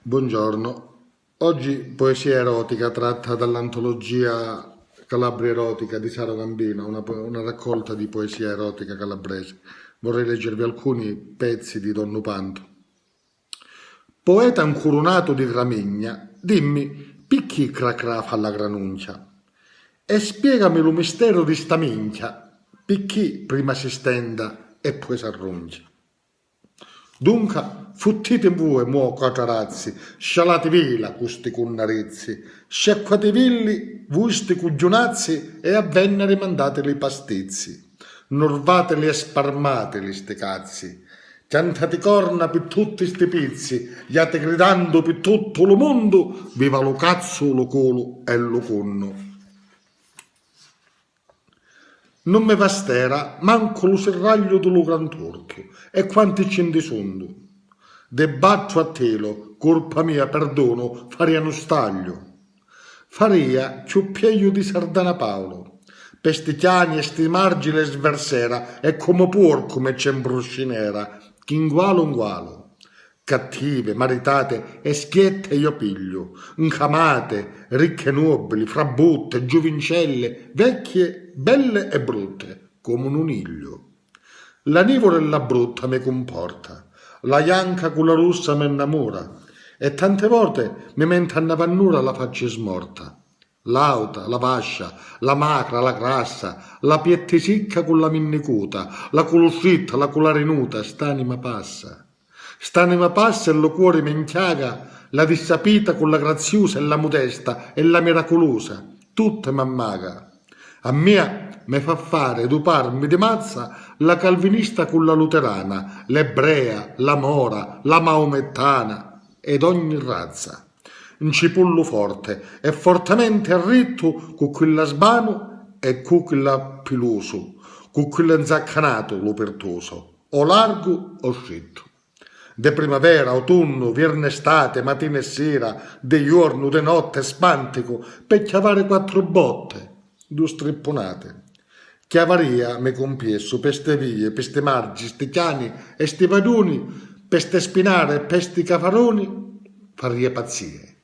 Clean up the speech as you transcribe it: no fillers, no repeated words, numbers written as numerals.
Buongiorno, oggi poesia erotica tratta dall'antologia Calabria Erotica di Saro Gambino, una raccolta di poesia erotica calabrese. Vorrei leggervi alcuni pezzi di Don Nupanto. Poeta incurunato di gramigna, dimmi, picchi cracra fa la granuncia e spiegami lo mistero di sta minchia, picchi prima si stenda e poi s'arruncia. Dunque, futtite voi, mo catarazzi, scialate vila, custi cunnarizzi, sciacquate villi, vusti cugiunazzi e a Venere mandateli i pastizzi, norvateli e sparmateli sti cazzi, cantate corna per tutti sti pizzi, iate gridando per tutto lo mondo, viva lo cazzo, lo colo e lo conno. Non mi bastera manco lo serraglio dello gran torchio e quanti cindi sono. Debatto a telo, colpa mia, perdono, faria uno staglio. Faria ciuppiaio di Sardana Paolo, per sti chiani e sti margini sversera e come porco me c'è nera, che ingualo. Cattive, maritate e schiette io piglio, incamate, ricche e nobili, frabutte, giovincelle, vecchie, belle e brutte, come un uniglio. La nivora e la brutta mi comporta, la bianca con la russa mi innamora, e tante volte mi menta una pannura la faccia smorta. L'auta, la pascia, la macra, la grassa, la piettisicca con la minnicuta, la coluscitta, la colarinuta, st'anima passa. St'anima passa e lo cuore mi inchiaga, la dissapita con la graziosa e la modesta e la miracolosa, tutta m'ammaga. A mia me fa fare duparmi di mazza la calvinista con la luterana, l'ebrea, la mora, la maomettana ed ogni razza. Un cipullo forte e fortemente arritto con quella sbano e con quella piluso, con quello inzaccanato lo pertoso, o largo o scritto. De primavera, autunno, vierne estate, mattina e sera, de giorno, de notte, spantico, per chiavare quattro botte, due stripponate. Chiavaria mi compiesso per ste vie, per ste margi, sti chiani e sti paduni, per ste spinare e per sti cafaroni, faria pazzie.